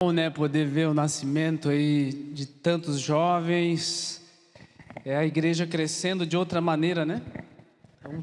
Bom, né, poder ver o nascimento aí de tantos jovens, a igreja crescendo de outra maneira, né? Então,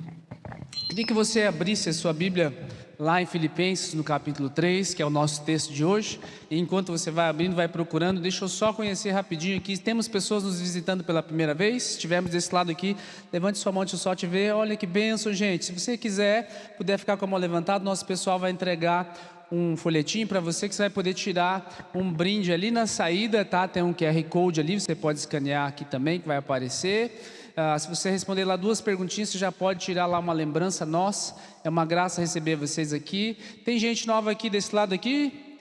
queria que você abrisse a sua Bíblia lá em Filipenses, no capítulo 3, que é o nosso texto de hoje. E enquanto você vai abrindo, vai procurando, deixa eu só conhecer rapidinho aqui. Temos pessoas nos visitando pela primeira vez. Se estivermos desse lado aqui, levante sua mão, deixa eu só te ver. Olha que bênção, gente. Se você quiser, puder ficar com a mão levantada, nosso pessoal vai entregar um folhetinho para você, que você vai poder tirar um brinde ali na saída, tá? Tem um QR Code ali, você pode escanear aqui também, que vai aparecer. Se você responder lá 2 perguntinhas, você já pode tirar lá uma lembrança nossa. É uma graça receber vocês aqui. Tem gente nova aqui desse lado aqui?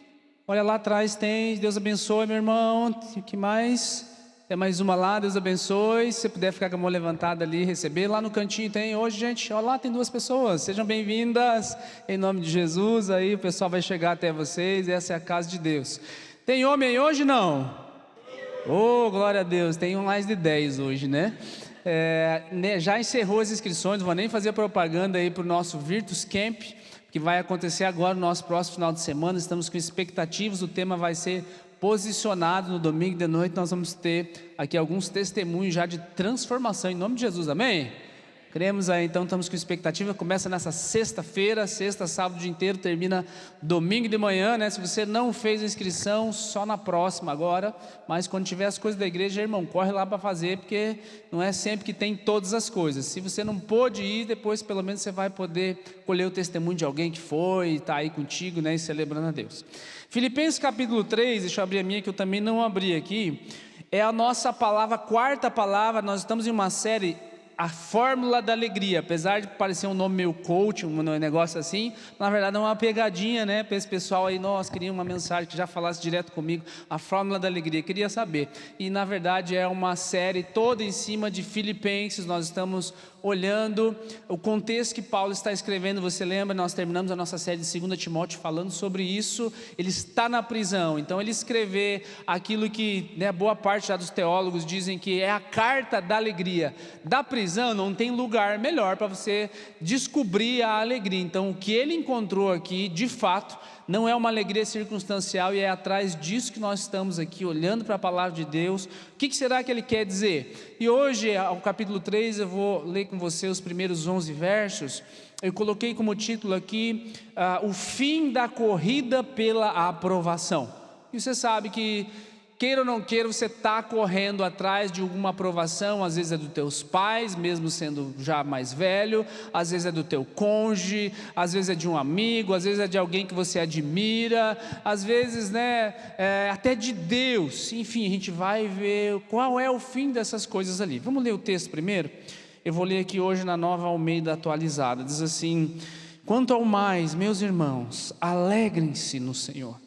Olha lá atrás, tem. Deus abençoe, meu irmão. O que mais? Tem mais uma lá, Deus abençoe. Se você puder ficar com a mão levantada ali e receber. Lá no cantinho tem hoje, gente. Olha lá, tem 2 pessoas. Sejam bem-vindas. Em nome de Jesus. Aí o pessoal vai chegar até vocês. Essa é a casa de Deus. Tem homem aí hoje? Não? Oh, glória a Deus. Tem mais de 10 hoje, né? Já encerrou as inscrições. Não vou nem fazer propaganda aí para o nosso Virtus Camp, que vai acontecer agora no nosso próximo final de semana. Estamos com expectativas. O tema vai ser posicionado. No domingo de noite nós vamos ter aqui alguns testemunhos já de transformação, em nome de Jesus, amém? Cremos aí, então estamos com expectativa. Começa nessa sexta-feira, sexta, sábado, dia inteiro, termina domingo de manhã, né? Se você não fez a inscrição, só na próxima agora, mas quando tiver as coisas da igreja, irmão, corre lá para fazer, porque não é sempre que tem todas as coisas. Se você não pôde ir, depois pelo menos você vai poder colher o testemunho de alguém que foi, está aí contigo, né? E celebrando a Deus. Filipenses capítulo 3, deixa eu abrir a minha, que eu também não abri aqui, é a nossa palavra, a 4ª palavra. Nós estamos em uma série, a fórmula da alegria. Apesar de parecer um nome meio coach, um negócio assim, na verdade é uma pegadinha, né, para esse pessoal aí. Nós queríamos uma mensagem que já falasse direto comigo, a fórmula da alegria, queria saber. E na verdade é uma série toda em cima de Filipenses. Nós estamos olhando o contexto que Paulo está escrevendo. Você lembra, nós terminamos a nossa série de 2 Timóteo falando sobre isso. Ele está na prisão, então ele escrever aquilo que, né, boa parte já dos teólogos dizem que é a carta da alegria. Da prisão não tem lugar melhor para você descobrir a alegria. Então o que ele encontrou aqui, de fato, não é uma alegria circunstancial, e é atrás disso que nós estamos aqui, olhando para a palavra de Deus. O que será que ele quer dizer? E hoje, ao capítulo 3, eu vou ler com você os primeiros 11 versos. Eu coloquei como título aqui, o fim da corrida pela aprovação. E você sabe que, queira ou não queira, você está correndo atrás de alguma aprovação. Às vezes é dos teus pais, mesmo sendo já mais velho. Às vezes é do teu cônjuge. Às vezes é de um amigo. Às vezes é de alguém que você admira. Às vezes, né, até de Deus. Enfim, a gente vai ver qual é o fim dessas coisas ali. Vamos ler o texto primeiro? Eu vou ler aqui hoje na Nova Almeida Atualizada. Diz assim: quanto ao mais, meus irmãos, alegrem-se no Senhor.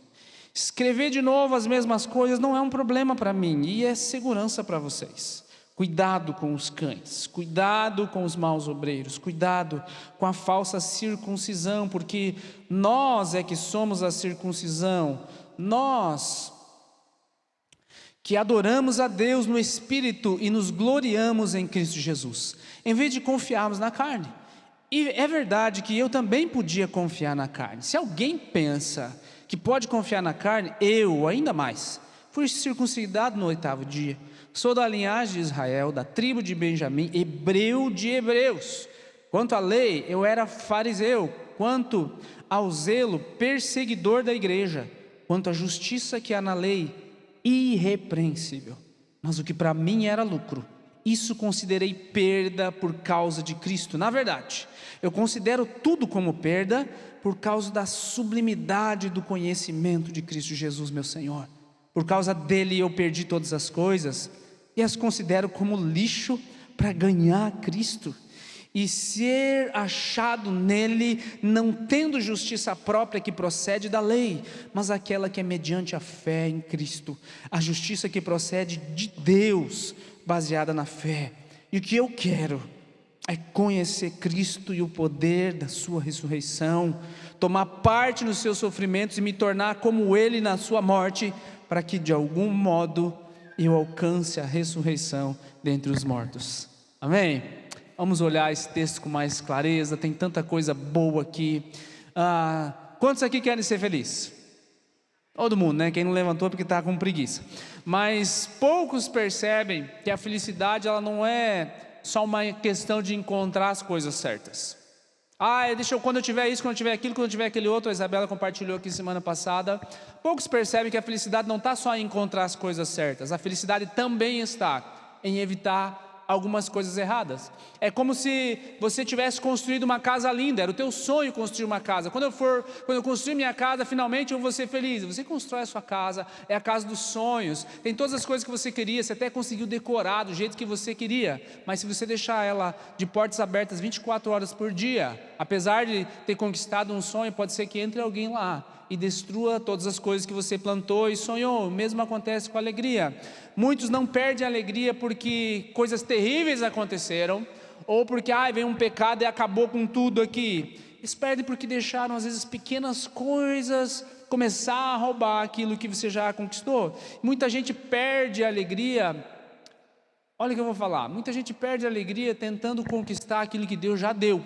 Escrever de novo as mesmas coisas não é um problema para mim, e é segurança para vocês. Cuidado com os cães, cuidado com os maus obreiros, cuidado com a falsa circuncisão, porque nós é que somos a circuncisão, nós que adoramos a Deus no Espírito e nos gloriamos em Cristo Jesus, em vez de confiarmos na carne. E é verdade que eu também podia confiar na carne. Se alguém pensa que pode confiar na carne, eu ainda mais. Fui circuncidado no 8º dia, sou da linhagem de Israel, da tribo de Benjamim, hebreu de hebreus. Quanto à lei, eu era fariseu. Quanto ao zelo, perseguidor da igreja. Quanto à justiça que há na lei, irrepreensível. Mas o que para mim era lucro, isso considerei perda por causa de Cristo. Na verdade, eu considero tudo como perda por causa da sublimidade do conhecimento de Cristo Jesus, meu Senhor. Por causa dele eu perdi todas as coisas e as considero como lixo para ganhar Cristo e ser achado nele, não tendo justiça própria que procede da lei, mas aquela que é mediante a fé em Cristo, a justiça que procede de Deus, baseada na fé. E o que eu quero é conhecer Cristo e o poder da sua ressurreição, tomar parte nos seus sofrimentos e me tornar como ele na sua morte, para que de algum modo eu alcance a ressurreição dentre os mortos. Amém? Vamos olhar esse texto com mais clareza. Tem tanta coisa boa aqui. Quantos aqui querem ser felizes? Todo mundo, né? Quem não levantou porque está com preguiça. Mas poucos percebem que a felicidade ela não é só uma questão de encontrar as coisas certas. Quando eu tiver isso, quando eu tiver aquilo, quando eu tiver aquele outro, a Isabela compartilhou aqui semana passada. Poucos percebem que a felicidade não está só em encontrar as coisas certas. A felicidade também está em evitar algumas coisas erradas. É como se você tivesse construído uma casa linda, era o teu sonho construir uma casa. Quando eu construir minha casa, finalmente eu vou ser feliz. Você constrói a sua casa, é a casa dos sonhos, tem todas as coisas que você queria, você até conseguiu decorar do jeito que você queria, mas se você deixar ela de portas abertas 24 horas por dia, apesar de ter conquistado um sonho, pode ser que entre alguém lá e destrua todas as coisas que você plantou e sonhou. O mesmo acontece com a alegria. Muitos não perdem a alegria porque coisas terríveis aconteceram, ou porque veio um pecado e acabou com tudo aqui. Eles perdem porque deixaram às vezes pequenas coisas começar a roubar aquilo que você já conquistou. Muita gente perde a alegria. Olha o que eu vou falar, muita gente perde a alegria tentando conquistar aquilo que Deus já deu.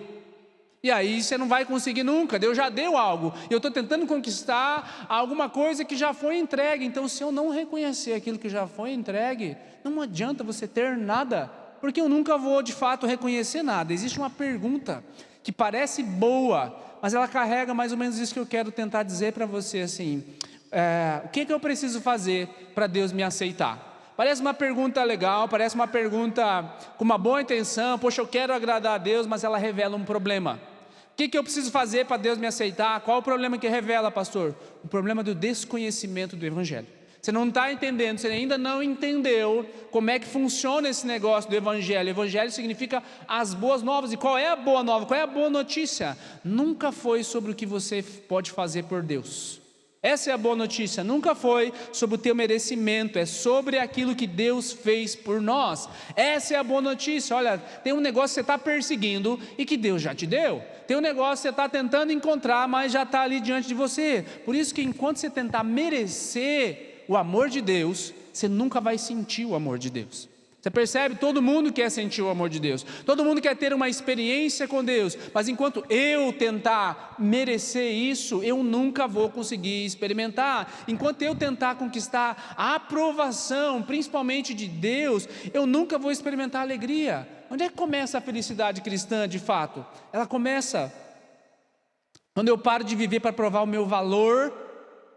E aí você não vai conseguir nunca, Deus já deu algo, eu estou tentando conquistar alguma coisa que já foi entregue. Então se eu não reconhecer aquilo que já foi entregue, não adianta você ter nada, porque eu nunca vou de fato reconhecer nada. Existe uma pergunta que parece boa, mas ela carrega mais ou menos isso que eu quero tentar dizer para você assim, o que eu preciso fazer para Deus me aceitar? Parece uma pergunta legal, parece uma pergunta com uma boa intenção, poxa, eu quero agradar a Deus, mas ela revela um problema. O que eu preciso fazer para Deus me aceitar? Qual o problema que revela, pastor? O problema do desconhecimento do Evangelho. Você não está entendendo, você ainda não entendeu como é que funciona esse negócio do Evangelho. Evangelho significa as boas novas. E qual é a boa nova? Qual é a boa notícia? Nunca foi sobre o que você pode fazer por Deus. Essa é a boa notícia, nunca foi sobre o teu merecimento, é sobre aquilo que Deus fez por nós. Essa é a boa notícia. Olha, tem um negócio que você está perseguindo e que Deus já te deu. Tem um negócio que você está tentando encontrar, mas já está ali diante de você. Por isso que enquanto você tentar merecer o amor de Deus, você nunca vai sentir o amor de Deus. Você percebe? Todo mundo quer sentir o amor de Deus, todo mundo quer ter uma experiência com Deus, mas enquanto eu tentar merecer isso, eu nunca vou conseguir experimentar. Enquanto eu tentar conquistar a aprovação, principalmente de Deus, eu nunca vou experimentar alegria. Onde é que começa a felicidade cristã de fato? Ela começa quando eu paro de viver para provar o meu valor,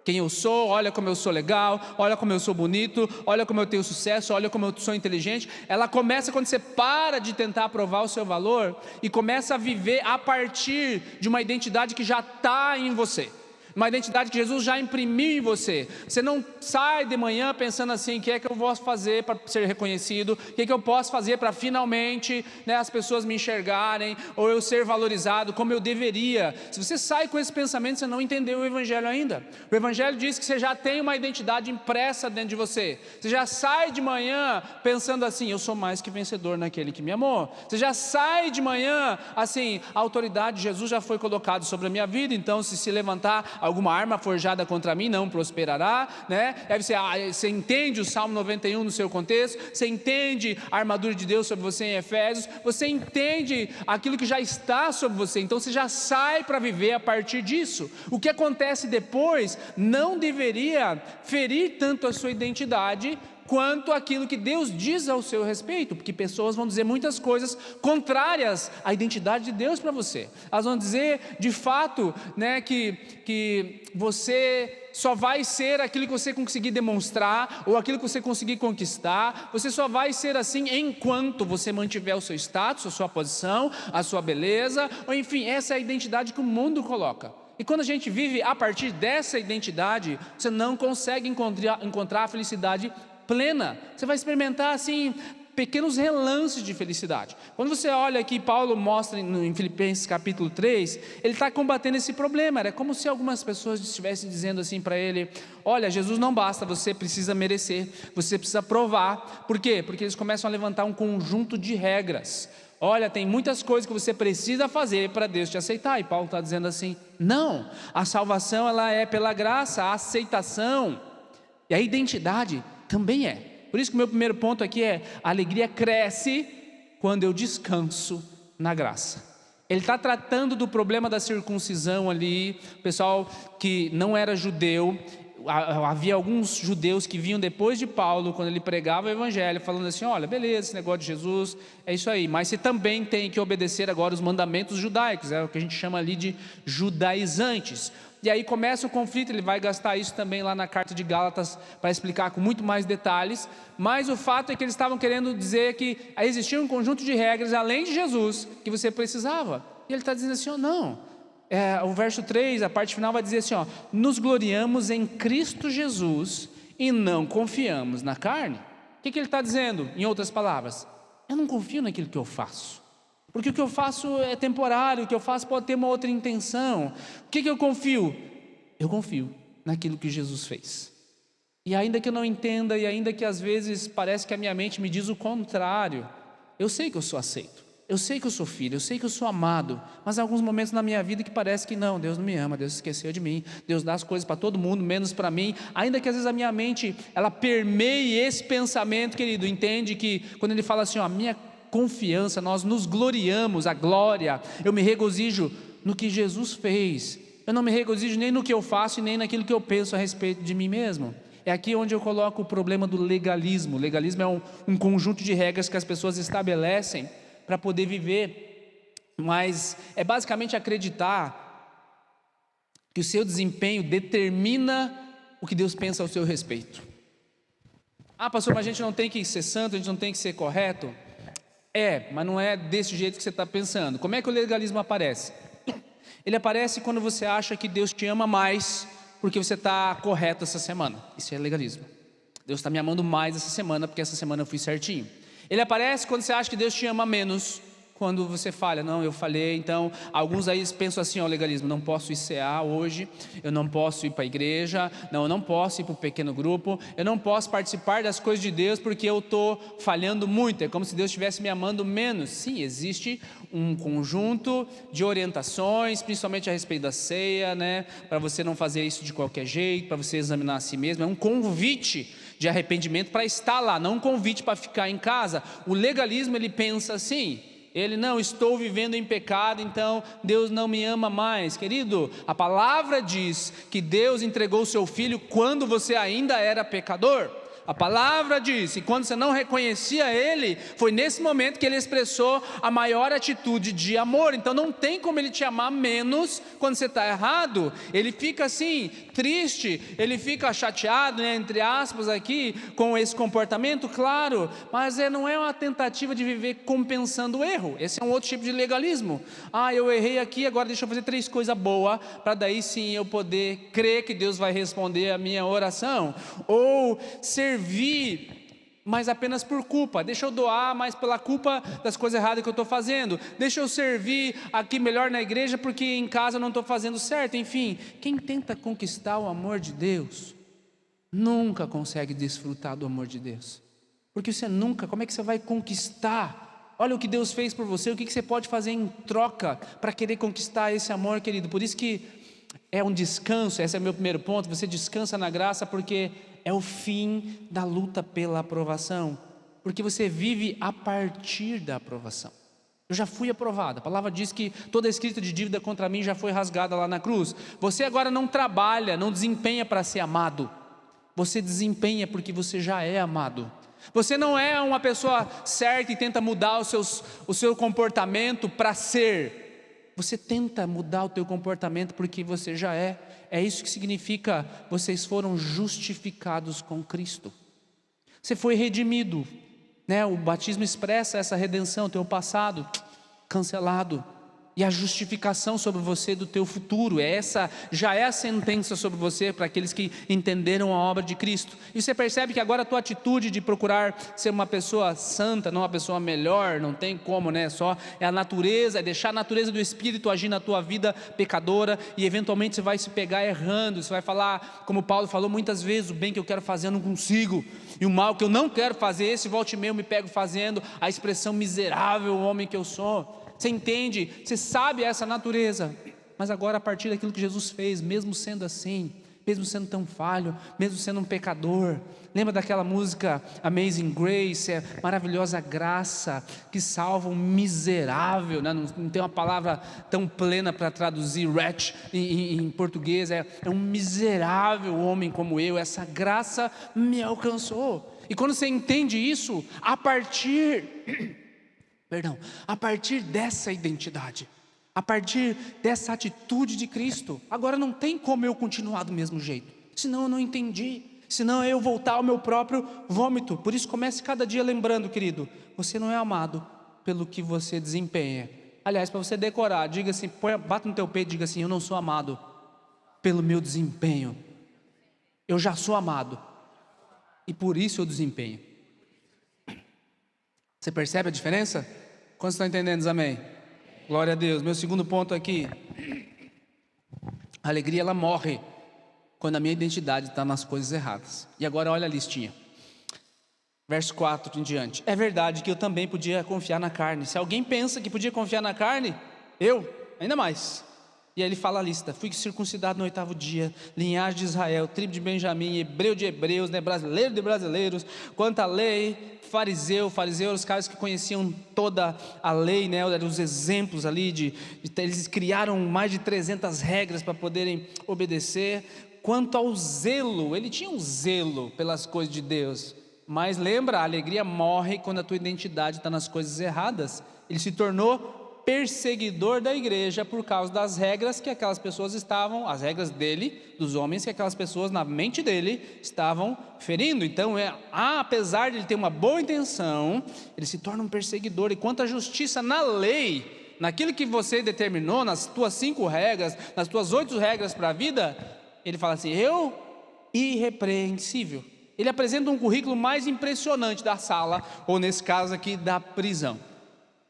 quem eu sou, olha como eu sou legal, olha como eu sou bonito, olha como eu tenho sucesso, olha como eu sou inteligente. Ela começa quando você para de tentar provar o seu valor e começa a viver a partir de uma identidade que já está em você. Uma identidade que Jesus já imprimiu em você. Você não sai de manhã pensando assim, o que é que eu posso fazer para ser reconhecido, o que é que eu posso fazer para finalmente as pessoas me enxergarem, ou eu ser valorizado como eu deveria. Se você sai com esse pensamento, você não entendeu o Evangelho ainda. O Evangelho diz que você já tem uma identidade impressa dentro de você. Você já sai de manhã pensando assim, eu sou mais que vencedor naquele que me amou. Você já sai de manhã assim, a autoridade de Jesus já foi colocada sobre a minha vida, então se levantar alguma arma forjada contra mim não prosperará, né? Aí você entende o Salmo 91 no seu contexto, você entende a armadura de Deus sobre você em Efésios, você entende aquilo que já está sobre você, então você já sai para viver a partir disso. O que acontece depois não deveria ferir tanto a sua identidade quanto aquilo que Deus diz ao seu respeito, porque pessoas vão dizer muitas coisas contrárias à identidade de Deus para você. Elas vão dizer de fato, que você só vai ser aquilo que você conseguir demonstrar, ou aquilo que você conseguir conquistar. Você só vai ser assim enquanto você mantiver o seu status, a sua posição, a sua beleza, ou enfim, essa é a identidade que o mundo coloca. E quando a gente vive a partir dessa identidade, você não consegue encontrar a felicidade plena. Você vai experimentar assim pequenos relances de felicidade. Quando você olha aqui, Paulo mostra em Filipenses capítulo 3, ele está combatendo esse problema. Era como se algumas pessoas estivessem dizendo assim para ele, olha, Jesus não basta, você precisa merecer, você precisa provar. Por quê? Porque eles começam a levantar um conjunto de regras. Olha, tem muitas coisas que você precisa fazer para Deus te aceitar. E Paulo está dizendo assim, não, a salvação ela é pela graça, a aceitação e a identidade também é. Por isso que o meu primeiro ponto aqui é, a alegria cresce quando eu descanso na graça. Ele está tratando do problema da circuncisão ali, o pessoal que não era judeu, havia alguns judeus que vinham depois de Paulo, quando ele pregava o evangelho, falando assim: olha, beleza, esse negócio de Jesus é isso aí, mas você também tem que obedecer agora os mandamentos judaicos, é o que a gente chama ali de judaizantes. E aí começa o conflito. Ele vai gastar isso também lá na carta de Gálatas para explicar com muito mais detalhes, mas o fato é que eles estavam querendo dizer que existia um conjunto de regras além de Jesus que você precisava, e ele está dizendo assim: oh, não. O verso 3, a parte final vai dizer assim: ó, nos gloriamos em Cristo Jesus e não confiamos na carne. O que ele está dizendo? Em outras palavras, eu não confio naquilo que eu faço, porque o que eu faço é temporário, o que eu faço pode ter uma outra intenção. O que eu confio? Eu confio naquilo que Jesus fez. E ainda que eu não entenda, e ainda que às vezes parece que a minha mente me diz o contrário, eu sei que eu sou aceito, eu sei que eu sou filho, eu sei que eu sou amado, mas há alguns momentos na minha vida que parece que não, Deus não me ama, Deus esqueceu de mim, Deus dá as coisas para todo mundo, menos para mim. Ainda que às vezes a minha mente, ela permeie esse pensamento, querido, entende que quando ele fala assim, ó, a minha confiança, nós nos gloriamos, a glória, eu me regozijo no que Jesus fez, eu não me regozijo nem no que eu faço e nem naquilo que eu penso a respeito de mim mesmo. É aqui onde eu coloco o problema do legalismo. O legalismo é um conjunto de regras que as pessoas estabelecem para poder viver, mas é basicamente acreditar que o seu desempenho determina o que Deus pensa ao seu respeito. Ah, pastor, mas a gente não tem que ser santo, a gente não tem que ser correto? Mas não é desse jeito que você está pensando. Como é que o legalismo aparece? Ele aparece quando você acha que Deus te ama mais porque você está correto essa semana. Isso é legalismo. Deus está me amando mais essa semana porque essa semana eu fui certinho. Ele aparece quando você acha que Deus te ama menos, quando você falha. Não, eu falhei. Então alguns aí pensam assim, ó, legalismo: não posso ir cear hoje, eu não posso ir para a igreja, eu não posso ir para o pequeno grupo, eu não posso participar das coisas de Deus porque eu estou falhando muito. É como se Deus estivesse me amando menos. Sim, existe um conjunto de orientações, principalmente a respeito da ceia, né? Para você não fazer isso de qualquer jeito, para você examinar a si mesmo. É um convite de arrependimento para estar lá, não um convite para ficar em casa. O legalismo, ele pensa assim: não, estou vivendo em pecado, então Deus não me ama mais. Querido, a palavra diz que Deus entregou o seu filho quando você ainda era pecador. A palavra diz, e quando você não reconhecia Ele, foi nesse momento que Ele expressou a maior atitude de amor. Então não tem como Ele te amar menos quando você está errado. Ele fica assim, triste, Ele fica chateado, né, entre aspas aqui, com esse comportamento, claro, mas não é uma tentativa de viver compensando o erro. Esse é um outro tipo de legalismo. Eu errei aqui, agora deixa eu fazer 3 coisas boas, para daí sim eu poder crer que Deus vai responder a minha oração. Ou servir, mas apenas por culpa. Deixa eu doar, mas pela culpa das coisas erradas que eu estou fazendo. Deixa eu servir aqui melhor na igreja porque em casa eu não estou fazendo certo. Enfim, quem tenta conquistar o amor de Deus nunca consegue desfrutar do amor de Deus, porque você nunca, como é que você vai conquistar? Olha o que Deus fez por você, o que você pode fazer em troca para querer conquistar esse amor, querido? Por isso que é um descanso. Esse é o meu primeiro ponto. Você descansa na graça porque é o fim da luta pela aprovação, porque você vive a partir da aprovação. Eu já fui aprovado, a palavra diz que toda escrita de dívida contra mim já foi rasgada lá na cruz. Você agora não trabalha, não desempenha para ser amado, você desempenha porque você já é amado. Você não é uma pessoa certa e tenta mudar o seu comportamento para ser. Você tenta mudar o teu comportamento porque você já é. É isso que significa: vocês foram justificados com Cristo. Você foi redimido, né? O batismo expressa essa redenção, teu passado cancelado, e a justificação sobre você do teu futuro. Essa já é a sentença sobre você para aqueles que entenderam a obra de Cristo. E você percebe que agora a tua atitude de procurar ser uma pessoa santa, não uma pessoa melhor, não tem como, né? Só é a natureza, é deixar a natureza do Espírito agir na tua vida pecadora, e eventualmente você vai se pegar errando. Você vai falar, como Paulo falou muitas vezes: o bem que eu quero fazer eu não consigo, e o mal que eu não quero fazer, esse volta e meia eu me pego fazendo. A expressão miserável homem que eu sou. Você entende, você sabe essa natureza, mas agora a partir daquilo que Jesus fez, mesmo sendo assim, mesmo sendo tão falho, mesmo sendo um pecador. Lembra daquela música Amazing Grace, maravilhosa graça que salva um miserável, né? Não tem uma palavra tão plena para traduzir wretch em português, é um miserável homem como eu, essa graça me alcançou. E quando você entende isso, a partir dessa identidade, a partir dessa atitude de Cristo, agora não tem como eu continuar do mesmo jeito, senão eu não entendi, senão eu voltar ao meu próprio vômito. Por isso comece cada dia lembrando, querido, você não é amado pelo que você desempenha. Aliás, para você decorar, diga assim, bata no teu peito e diga assim: eu não sou amado pelo meu desempenho, eu já sou amado e por isso eu desempenho. Você percebe a diferença? Quantos estão entendendo? Diz amém. Glória a Deus. Meu segundo ponto aqui: a alegria ela morre quando a minha identidade está nas coisas erradas. E agora olha a listinha, verso 4 em diante. É verdade que eu também podia confiar na carne. Se alguém pensa que podia confiar na carne, eu ainda mais. E aí ele fala a lista: fui circuncidado no 8º dia, linhagem de Israel, tribo de Benjamim, hebreu de hebreus, né, brasileiro de brasileiros. Quanto à lei, fariseu eram os caras que conheciam toda a lei, né, eram os exemplos ali, eles criaram mais de 300 regras para poderem obedecer. Quanto ao zelo, ele tinha um zelo pelas coisas de Deus. Mas lembra, a alegria morre quando a tua identidade está nas coisas erradas. Ele se tornou perseguidor da igreja por causa das regras que aquelas pessoas estavam, as regras dele, dos homens, que aquelas pessoas na mente dele estavam ferindo. Então apesar de ele ter uma boa intenção, ele se torna um perseguidor. E quanto à justiça na lei, naquilo que você determinou, nas tuas 5 regras, nas tuas 8 regras para a vida, ele fala assim: eu irrepreensível. Ele apresenta um currículo mais impressionante da sala, ou nesse caso aqui da prisão.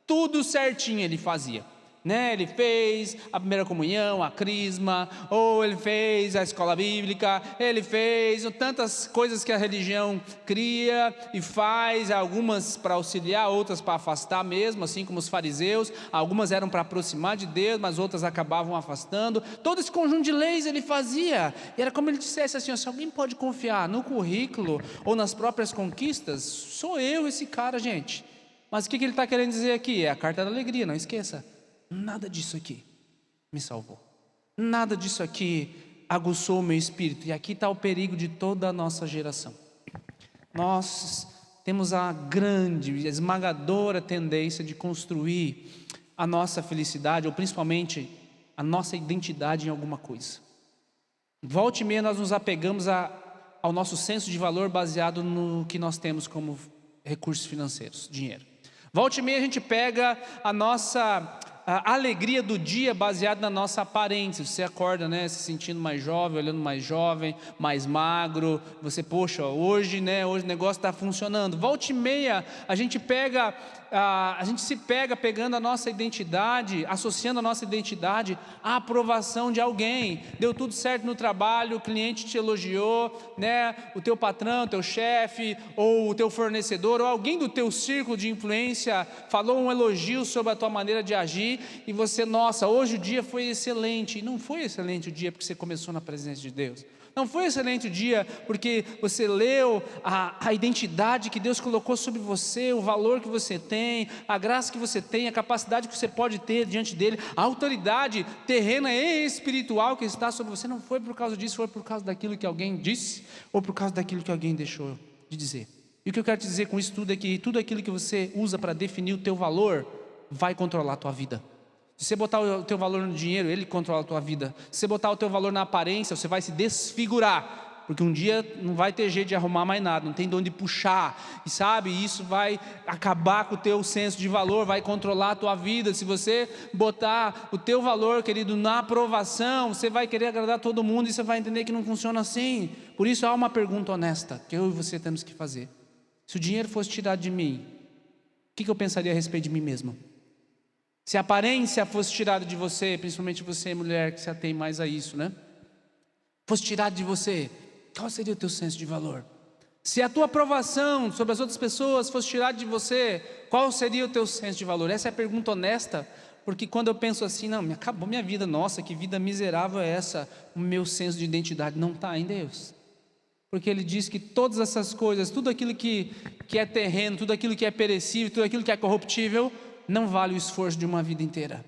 Tudo certinho ele fazia, né? Ele fez a primeira comunhão, a crisma, ou ele fez a escola bíblica, ele fez tantas coisas que a religião cria e faz, algumas para auxiliar, outras para afastar mesmo, assim como os fariseus. Algumas eram para aproximar de Deus, mas outras acabavam afastando. Todo esse conjunto de leis ele fazia, e era como ele dissesse assim: se alguém pode confiar no currículo ou nas próprias conquistas, sou eu esse cara, gente. Mas o que ele está querendo dizer aqui? É a carta da alegria, não esqueça. Nada disso aqui me salvou. Nada disso aqui aguçou o meu espírito. E aqui está o perigo de toda a nossa geração. Nós temos a grande, esmagadora tendência de construir a nossa felicidade, ou principalmente a nossa identidade em alguma coisa. Volta e meia nós nos apegamos ao nosso senso de valor baseado no que nós temos como recursos financeiros, dinheiro. Volta e meia a gente pega a nossa alegria do dia baseada na nossa aparência. Você acorda, né, se sentindo mais jovem, olhando mais jovem, mais magro. Você, poxa, hoje o negócio está funcionando. Volta e meia a gente se pega pegando a nossa identidade, associando a nossa identidade à aprovação de alguém. Deu tudo certo no trabalho, o cliente te elogiou, né? O teu patrão, o teu chefe, ou o teu fornecedor, ou alguém do teu círculo de influência falou um elogio sobre a tua maneira de agir, e você, nossa, hoje o dia foi excelente. E não foi excelente o dia porque você começou na presença de Deus. Não foi excelente o dia porque você leu a identidade que Deus colocou sobre você, o valor que você tem, a graça que você tem, a capacidade que você pode ter diante dele, a autoridade terrena e espiritual que está sobre você. Não foi por causa disso, foi por causa daquilo que alguém disse, ou por causa daquilo que alguém deixou de dizer. E o que eu quero te dizer com isso tudo é que tudo aquilo que você usa para definir o teu valor vai controlar a tua vida. Se você botar o teu valor no dinheiro, ele controla a tua vida. Se você botar o teu valor na aparência, você vai se desfigurar, porque um dia não vai ter jeito de arrumar mais nada, não tem de onde puxar, e sabe, isso vai acabar com o teu senso de valor, vai controlar a tua vida. Se você botar o teu valor, querido, na aprovação, você vai querer agradar todo mundo, e você vai entender que não funciona assim. Por isso há uma pergunta honesta, que eu e você temos que fazer: se o dinheiro fosse tirado de mim, o que eu pensaria a respeito de mim mesmo? Se a aparência fosse tirada de você, principalmente você, mulher, que se atém mais a isso, né? Fosse tirada de você, qual seria o teu senso de valor? Se a tua aprovação sobre as outras pessoas fosse tirada de você, qual seria o teu senso de valor? Essa é a pergunta honesta Porque quando eu penso assim, não, acabou minha vida, nossa, que vida miserável é essa? O meu senso de identidade não está em Deus. Porque Ele diz que todas essas coisas, tudo aquilo que é terreno, tudo aquilo que é perecível, tudo aquilo que é corruptível, não vale o esforço de uma vida inteira.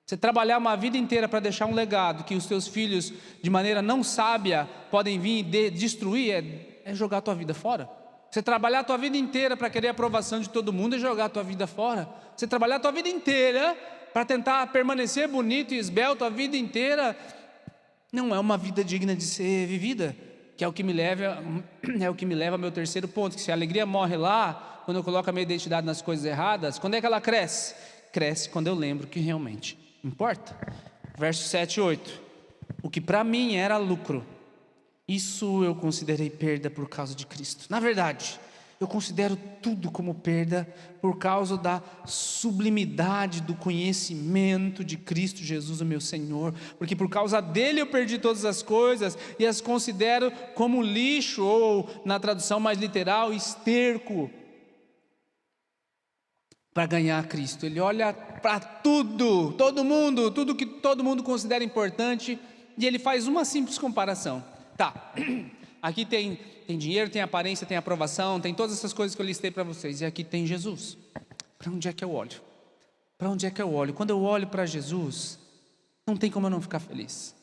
Você trabalhar uma vida inteira para deixar um legado que os teus filhos, de maneira não sábia, podem vir e destruir, é jogar a tua vida fora. Você trabalhar a tua vida inteira para querer a aprovação de todo mundo é jogar a tua vida fora. Você trabalhar a tua vida inteira para tentar permanecer bonito e esbelto a vida inteira, não é uma vida digna de ser vivida. Que é o que me leva ao meu terceiro ponto, que se a alegria morre lá, quando eu coloco a minha identidade nas coisas erradas, quando é que ela cresce? Cresce quando eu lembro que realmente importa. Versos 7 e 8. O que para mim era lucro, isso eu considerei perda por causa de Cristo. Na verdade, eu considero tudo como perda por causa da sublimidade do conhecimento de Cristo Jesus, o meu Senhor. Porque por causa dele eu perdi todas as coisas e as considero como lixo, ou na tradução mais literal, esterco, para ganhar Cristo. Ele olha para tudo, tudo que todo mundo considera importante, e ele faz uma simples comparação. Tá, aqui tem dinheiro, tem aparência, tem aprovação, tem todas essas coisas que eu listei para vocês, e aqui tem Jesus. Para onde é que eu olho? Para onde é que eu olho? Quando eu olho para Jesus, não tem como eu não ficar feliz,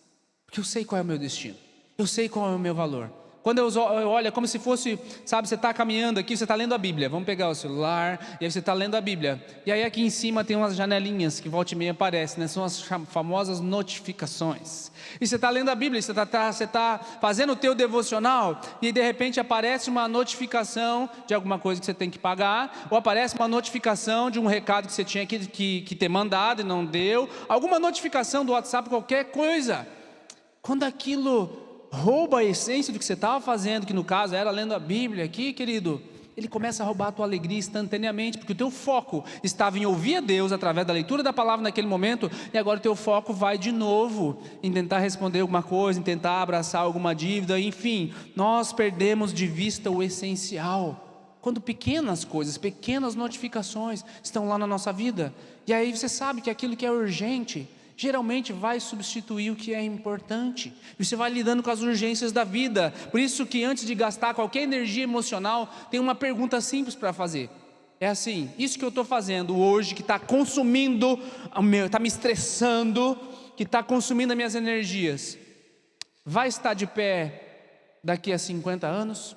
porque eu sei qual é o meu destino, eu sei qual é o meu valor. Quando eu olho, é como se fosse, sabe, você está caminhando aqui, você está lendo a Bíblia, vamos pegar o celular, e aí você está lendo a Bíblia, e aí aqui em cima tem umas janelinhas que volta e meia aparecem, né? São as famosas notificações, e você está lendo a Bíblia, você está fazendo o teu devocional, e de repente aparece uma notificação de alguma coisa que você tem que pagar, ou aparece uma notificação de um recado que você tinha que ter mandado e não deu, alguma notificação do WhatsApp, qualquer coisa. Quando aquilo rouba a essência do que você estava fazendo, que no caso era lendo a Bíblia aqui, querido, ele começa a roubar a tua alegria instantaneamente, porque o teu foco estava em ouvir a Deus através da leitura da palavra naquele momento, e agora o teu foco vai de novo em tentar responder alguma coisa, em tentar abraçar alguma dívida, enfim, nós perdemos de vista o essencial, quando pequenas coisas, pequenas notificações estão lá na nossa vida, e aí você sabe que aquilo que é urgente geralmente vai substituir o que é importante, e você vai lidando com as urgências da vida. Por isso que antes de gastar qualquer energia emocional, tem uma pergunta simples para fazer. É assim: isso que eu estou fazendo hoje, que está consumindo está me estressando, que está consumindo as minhas energias, vai estar de pé daqui a 50 anos?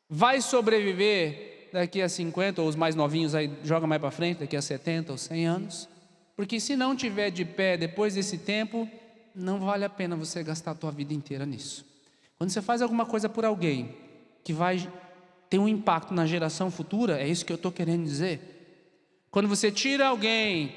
Vai sobreviver daqui a 50, ou os mais novinhos aí joga mais para frente, daqui a 70 ou 100 anos? Porque se não tiver de pé depois desse tempo, não vale a pena você gastar a tua vida inteira nisso. Quando você faz alguma coisa por alguém que vai ter um impacto na geração futura, é isso que eu estou querendo dizer. Quando você tira alguém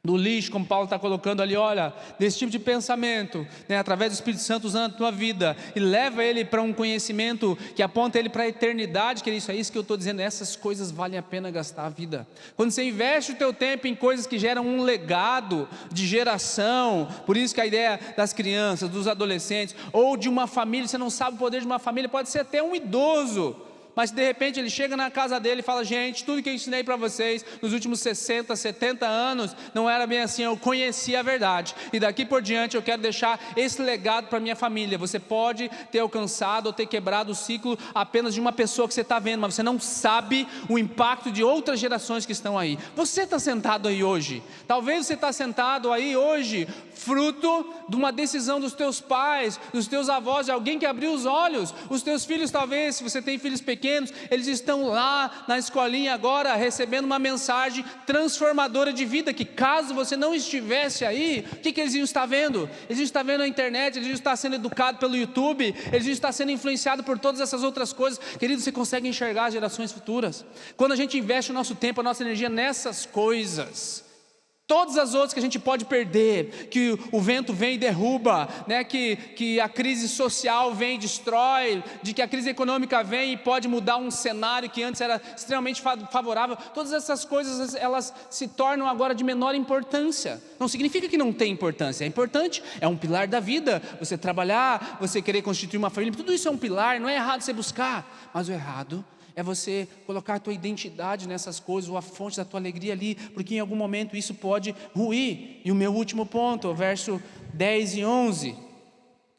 do lixo, como Paulo está colocando ali, olha, desse tipo de pensamento, né, através do Espírito Santo usando a tua vida, e leva ele para um conhecimento que aponta ele para a eternidade, que é isso que eu estou dizendo, essas coisas valem a pena gastar a vida. Quando você investe o teu tempo em coisas que geram um legado de geração, por isso que a ideia das crianças, dos adolescentes, ou de uma família, você não sabe o poder de uma família, pode ser até um idoso, mas de repente ele chega na casa dele e fala: gente, tudo que eu ensinei para vocês nos últimos 60, 70 anos não era bem assim, eu conheci a verdade, e daqui por diante eu quero deixar esse legado para minha família. Você pode ter alcançado ou ter quebrado o ciclo apenas de uma pessoa que você está vendo, mas você não sabe o impacto de outras gerações que estão aí. Você está sentado aí hoje, talvez você está sentado aí hoje fruto de uma decisão dos teus pais, dos teus avós, de alguém que abriu os olhos. Os teus filhos, talvez, se você tem filhos pequenos, eles estão lá na escolinha agora, recebendo uma mensagem transformadora de vida, que caso você não estivesse aí, o que eles iam estar vendo? Eles iam estar vendo a internet, eles iam estar sendo educados pelo YouTube, eles iam estar sendo influenciados por todas essas outras coisas. Querido, você consegue enxergar as gerações futuras? Quando a gente investe o nosso tempo, a nossa energia nessas coisas, todas as outras que a gente pode perder, que o vento vem e derruba, né? que a crise social vem e destrói, de que a crise econômica vem e pode mudar um cenário que antes era extremamente favorável, todas essas coisas elas se tornam agora de menor importância. Não significa que não tem importância, é importante, é um pilar da vida, você trabalhar, você querer constituir uma família, tudo isso é um pilar, não é errado você buscar, mas o errado é você colocar a tua identidade nessas coisas, ou a fonte da tua alegria ali, porque em algum momento isso pode ruir. E o meu último ponto, o verso 10 e 11,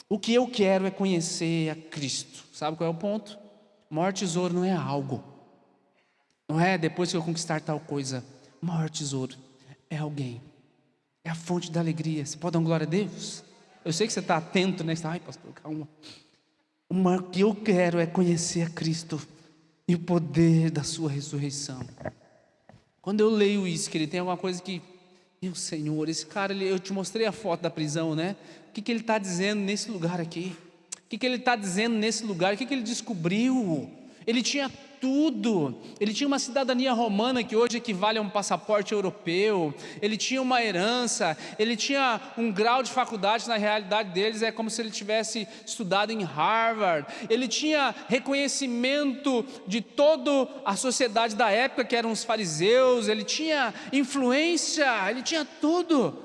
o que eu quero é conhecer a Cristo. Sabe qual é o ponto? O maior tesouro não é algo, não é depois que eu conquistar tal coisa. O maior tesouro é alguém, é a fonte da alegria. Você pode dar uma glória a Deus? Eu sei que você está atento, né? Você está, ai pastor, calma. O maior que eu quero é conhecer a Cristo e o poder da sua ressurreição. Quando eu leio isso, que ele tem alguma coisa que, meu Senhor, esse cara, eu te mostrei a foto da prisão, né? O que ele está dizendo nesse lugar aqui? O que ele está dizendo nesse lugar? O que ele descobriu? Ele tinha tudo. Ele tinha uma cidadania romana que hoje equivale a um passaporte europeu. Ele tinha uma herança. Ele tinha um grau de faculdade, na realidade deles é como se ele tivesse estudado em Harvard. Ele tinha reconhecimento de toda a sociedade da época, que eram os fariseus. Ele tinha influência, ele tinha tudo.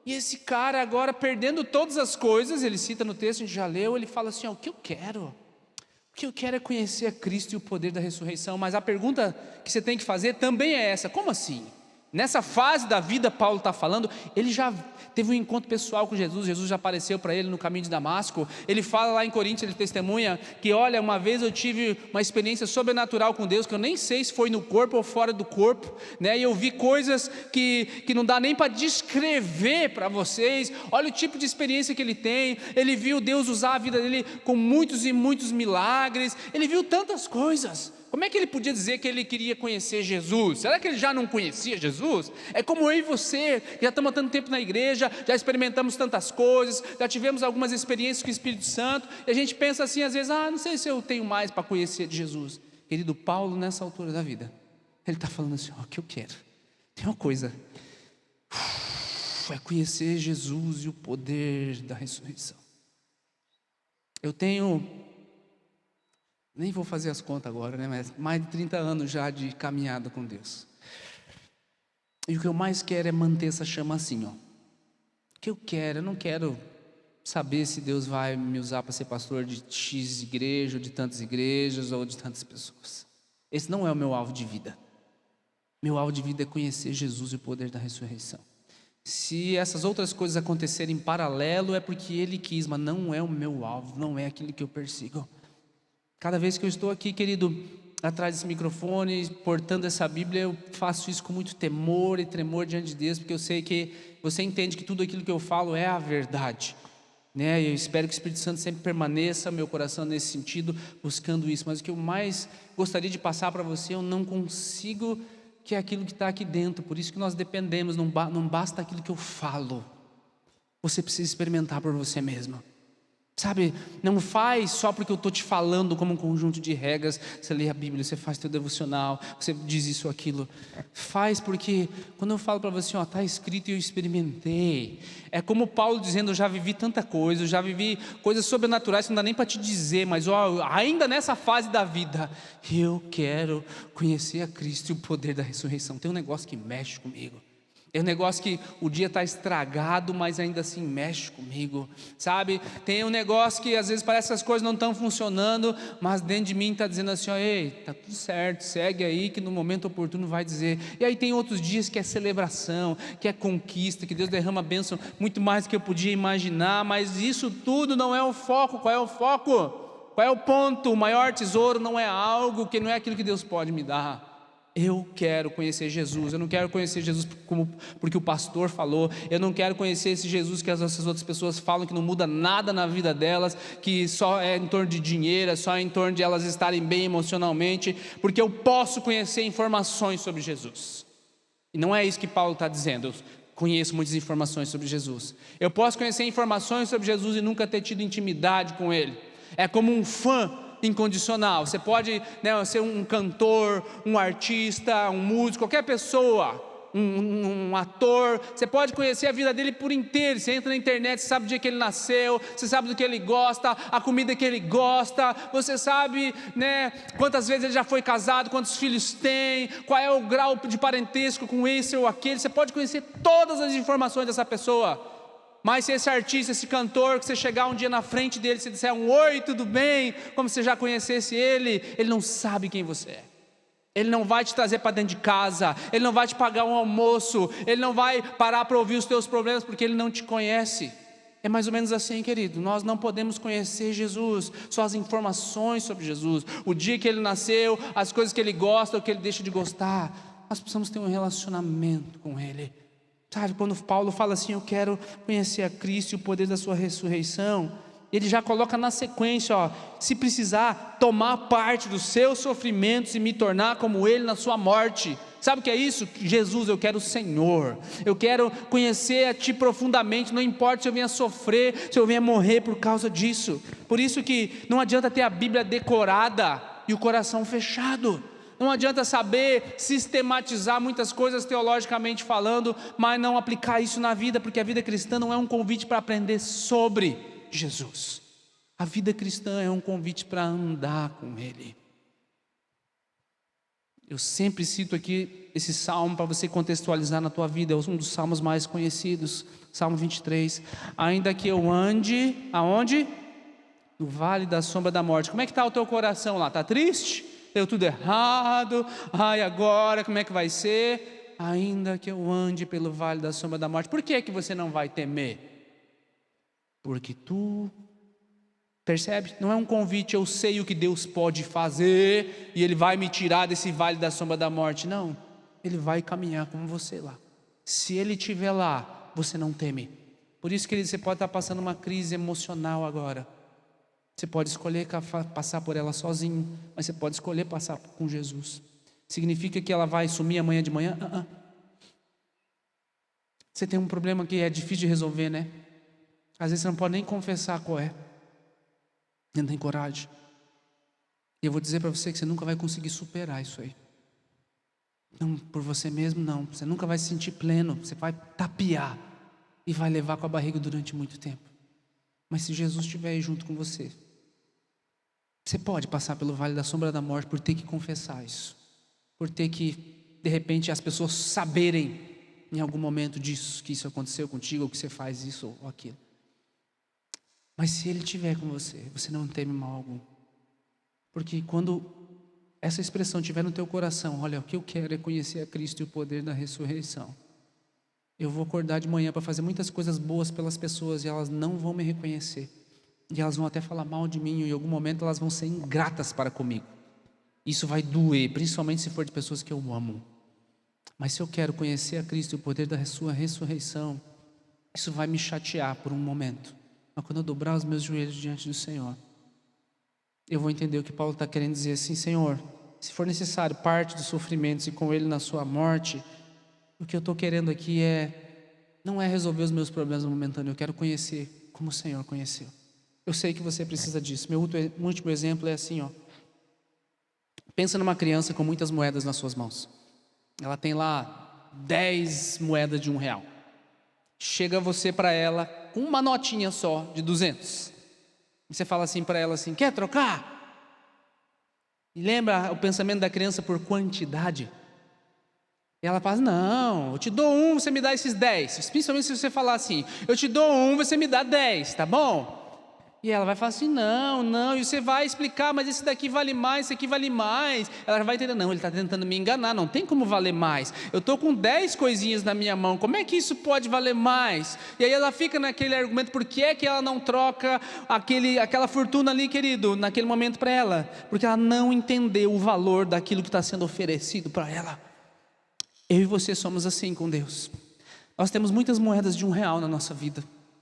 E esse cara agora, perdendo todas as coisas, ele cita no texto, a gente já leu, ele fala assim, ó, o que eu quero é conhecer a Cristo e o poder da ressurreição. Mas a pergunta que você tem que fazer também é essa: como assim? Nessa fase da vida, Paulo está falando, ele já teve um encontro pessoal com Jesus. Jesus já apareceu para ele no caminho de Damasco. Ele fala lá em Coríntios, ele testemunha que, olha, uma vez eu tive uma experiência sobrenatural com Deus, que eu nem sei se foi no corpo ou fora do corpo, né? E eu vi coisas que não dá nem para descrever para vocês. Olha o tipo de experiência que ele tem. Ele viu Deus usar a vida dele com muitos e muitos milagres. Ele viu tantas coisas. Como é que ele podia dizer que ele queria conhecer Jesus? Será que ele já não conhecia Jesus? É como eu e você, já estamos há tanto tempo na igreja, já experimentamos tantas coisas, já tivemos algumas experiências com o Espírito Santo, e a gente pensa assim às vezes, não sei se eu tenho mais para conhecer de Jesus. Querido, Paulo nessa altura da vida, ele está falando assim, o que eu quero? Tem uma coisa, é conhecer Jesus e o poder da ressurreição. Eu tenho... nem vou fazer as contas agora, né? Mas mais de 30 anos já de caminhada com Deus. E o que eu mais quero é manter essa chama assim, ó. O que eu quero, eu não quero saber se Deus vai me usar para ser pastor de X igreja, ou de tantas igrejas, ou de tantas pessoas. Esse não é o meu alvo de vida. Meu alvo de vida é conhecer Jesus e o poder da ressurreição. Se essas outras coisas acontecerem em paralelo, é porque Ele quis, mas não é o meu alvo, não é aquilo que eu persigo. Cada vez que eu estou aqui, querido, atrás desse microfone, portando essa Bíblia, eu faço isso com muito temor e tremor diante de Deus, porque eu sei que você entende que tudo aquilo que eu falo é a verdade, né? Eu espero que o Espírito Santo sempre permaneça meu coração nesse sentido, buscando isso. Mas o que eu mais gostaria de passar para você, eu não consigo, que é aquilo que está aqui dentro. Por isso que nós dependemos, não basta aquilo que eu falo, você precisa experimentar por você mesmo. Sabe, não faz só porque eu estou te falando como um conjunto de regras. Você lê a Bíblia, você faz teu devocional, você diz isso ou aquilo. Faz porque quando eu falo para você, está escrito e eu experimentei. É como Paulo dizendo, eu já vivi tanta coisa, eu já vivi coisas sobrenaturais que não dá nem para te dizer. Mas ainda nessa fase da vida, eu quero conhecer a Cristo e o poder da ressurreição. Tem um negócio que mexe comigo. É um negócio que o dia está estragado, mas ainda assim mexe comigo, sabe? Tem um negócio que às vezes parece que as coisas não estão funcionando, mas dentro de mim está dizendo assim, ei, está tudo certo, segue aí que no momento oportuno vai dizer. E aí tem outros dias que é celebração, que é conquista, que Deus derrama bênção muito mais do que eu podia imaginar, mas isso tudo não é o foco. Qual é o foco? Qual é o ponto? O maior tesouro não é algo, que não é aquilo que Deus pode me dar. Eu quero conhecer Jesus. Eu não quero conhecer Jesus porque o pastor falou. Eu não quero conhecer esse Jesus que essas outras pessoas falam que não muda nada na vida delas, que só é em torno de dinheiro, é só em torno de elas estarem bem emocionalmente, porque eu posso conhecer informações sobre Jesus. E não é isso que Paulo está dizendo. Eu conheço muitas informações sobre Jesus. Eu posso conhecer informações sobre Jesus e nunca ter tido intimidade com Ele. É como um fã incondicional. Você pode, ser um cantor, um artista, um músico, qualquer pessoa, um ator. Você pode conhecer a vida dele por inteiro. Você entra na internet, você sabe o dia que ele nasceu, você sabe do que ele gosta, a comida que ele gosta, você sabe, quantas vezes ele já foi casado, quantos filhos tem, qual é o grau de parentesco com esse ou aquele. Você pode conhecer todas as informações dessa pessoa, Mas se esse artista, esse cantor, que você chegar um dia na frente dele, você disser um oi, tudo bem, como se você já conhecesse ele não sabe quem você é. Ele não vai te trazer para dentro de casa, ele não vai te pagar um almoço, ele não vai parar para ouvir os teus problemas, porque ele não te conhece. É mais ou menos assim, querido. Nós não podemos conhecer Jesus, só as informações sobre Jesus, o dia que ele nasceu, as coisas que ele gosta, o que ele deixa de gostar. Nós precisamos ter um relacionamento com ele. Sabe, quando Paulo fala assim, eu quero conhecer a Cristo e o poder da sua ressurreição, ele já coloca na sequência, ó, se precisar tomar parte dos seus sofrimentos e me tornar como ele na sua morte. Sabe o que é isso? Jesus, eu quero o Senhor, eu quero conhecer a Ti profundamente, não importa se eu venha sofrer, se eu venha morrer por causa disso. Por isso que não adianta ter a Bíblia decorada e o coração fechado. Não adianta saber sistematizar muitas coisas teologicamente falando, mas não aplicar isso na vida, porque a vida cristã não é um convite para aprender sobre Jesus. A vida cristã é um convite para andar com Ele. Eu sempre cito aqui esse salmo para você contextualizar na tua vida, é um dos salmos mais conhecidos, Salmo 23. Ainda que eu ande, aonde? No vale da sombra da morte. Como é que está o teu coração lá? Está triste? Deu tudo errado, ai agora como é que vai ser? Ainda que eu ande pelo vale da sombra da morte. Por que é que você não vai temer? Porque tu, percebe? Não é um convite, eu sei o que Deus pode fazer e Ele vai me tirar desse vale da sombra da morte. Não, Ele vai caminhar com você lá. Se Ele estiver lá, você não teme. Por isso, querido, você pode estar passando uma crise emocional agora. Você pode escolher passar por ela sozinho, mas você pode escolher passar com Jesus. Significa que ela vai sumir amanhã de manhã? Você tem um problema que é difícil de resolver, né? Às vezes você não pode nem confessar qual é. Não tem coragem. E eu vou dizer para você que você nunca vai conseguir superar isso aí. Não por você mesmo, não. Você nunca vai se sentir pleno. Você vai tapear e vai levar com a barriga durante muito tempo. Mas se Jesus estiver aí junto com você, você pode passar pelo vale da sombra da morte por ter que confessar isso, por ter que, de repente, as pessoas saberem em algum momento disso, que isso aconteceu contigo, ou que você faz isso ou aquilo. Mas se Ele estiver com você, você não teme mal algum. Porque quando essa expressão estiver no teu coração, olha, o que eu quero é conhecer a Cristo e o poder da ressurreição. Eu vou acordar de manhã para fazer muitas coisas boas pelas pessoas e elas não vão me reconhecer. E elas vão até falar mal de mim, e em algum momento elas vão ser ingratas para comigo. Isso vai doer, principalmente se for de pessoas que eu amo. Mas se eu quero conhecer a Cristo e o poder da sua ressurreição, isso vai me chatear por um momento. Mas quando eu dobrar os meus joelhos diante do Senhor, eu vou entender o que Paulo está querendo dizer assim: Senhor, se for necessário parte dos sofrimentos e com Ele na sua morte, o que eu estou querendo aqui não é resolver os meus problemas momentâneos, eu quero conhecer como o Senhor conheceu. Eu sei que você precisa disso. Meu último exemplo é assim, ó. Pensa numa criança com muitas moedas nas suas mãos. Ela tem lá 10 moedas de R$1. Chega você para ela com uma notinha só de 200. E você fala assim para ela assim: quer trocar? E lembra o pensamento da criança por quantidade? E ela fala: não, eu te dou 1, você me dá esses 10. Principalmente se você falar assim: eu te dou 1, você me dá 10, tá bom? E ela vai falar assim: não, e você vai explicar, mas esse daqui vale mais, esse aqui vale mais. Ela vai entender: não, ele está tentando me enganar, não tem como valer mais. Eu estou com 10 coisinhas na minha mão, como é que isso pode valer mais? E aí ela fica naquele argumento: por que é que ela não troca aquela fortuna ali, querido, naquele momento para ela? Porque ela não entendeu o valor daquilo que está sendo oferecido para ela. Eu e você somos assim com Deus. Nós temos muitas moedas de R$1 na nossa vida,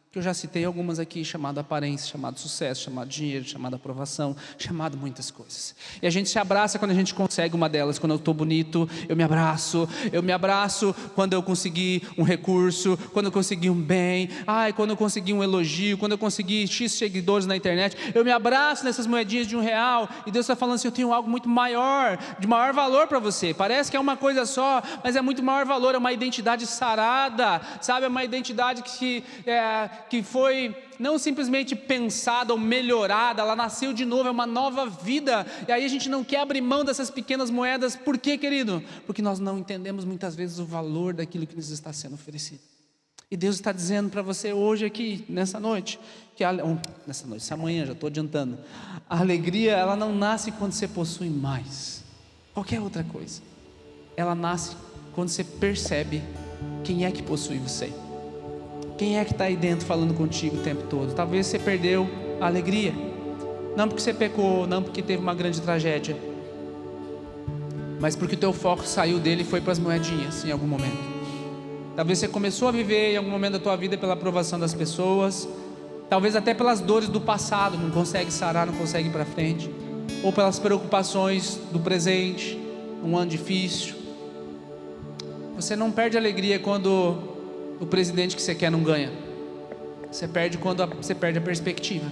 que eu já citei algumas aqui, chamado aparência, chamado sucesso, chamado dinheiro, chamado aprovação, chamado muitas coisas. E a gente se abraça quando a gente consegue uma delas. Quando eu estou bonito, eu me abraço quando eu consegui um recurso, quando eu consegui um bem, quando eu consegui um elogio, quando eu consegui X seguidores na internet, eu me abraço nessas moedinhas de R$1, e Deus está falando assim: eu tenho algo muito maior, de maior valor para você. Parece que é uma coisa só, mas é muito maior valor, é uma identidade sarada, sabe? É uma identidade que foi não simplesmente pensada ou melhorada, ela nasceu de novo, é uma nova vida. E aí a gente não quer abrir mão dessas pequenas moedas. Por quê, querido? Porque nós não entendemos muitas vezes o valor daquilo que nos está sendo oferecido. E Deus está dizendo para você hoje aqui, nessa noite, essa manhã, já estou adiantando, a alegria, ela não nasce quando você possui mais, qualquer outra coisa. Ela nasce quando você percebe quem é que possui você. Quem é que está aí dentro falando contigo o tempo todo? Talvez você perdeu a alegria, não porque você pecou, não porque teve uma grande tragédia, mas porque o teu foco saiu dele e foi para as moedinhas em algum momento. Talvez você começou a viver em algum momento da tua vida pela aprovação das pessoas, talvez até pelas dores do passado, não consegue sarar, não consegue ir para frente, ou pelas preocupações do presente, um ano difícil. Você não perde alegria quando o presidente que você quer não ganha. Você perde quando você perde a perspectiva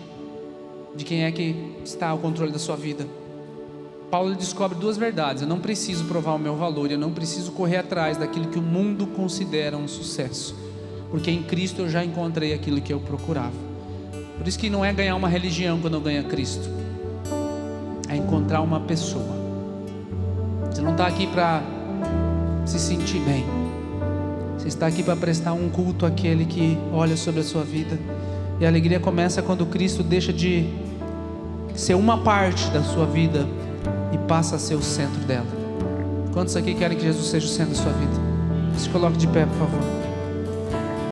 de quem é que está ao controle da sua vida. Paulo descobre duas verdades: eu não preciso provar o meu valor, eu não preciso correr atrás daquilo que o mundo considera um sucesso, porque em Cristo eu já encontrei aquilo que eu procurava. Por isso que não é ganhar uma religião quando eu ganho Cristo, é encontrar uma pessoa. Você não está aqui para se sentir bem, você está aqui para prestar um culto àquele que olha sobre a sua vida. E a alegria começa quando Cristo deixa de ser uma parte da sua vida e passa a ser o centro dela. Quantos aqui querem que Jesus seja o centro da sua vida? Se coloque de pé, por favor.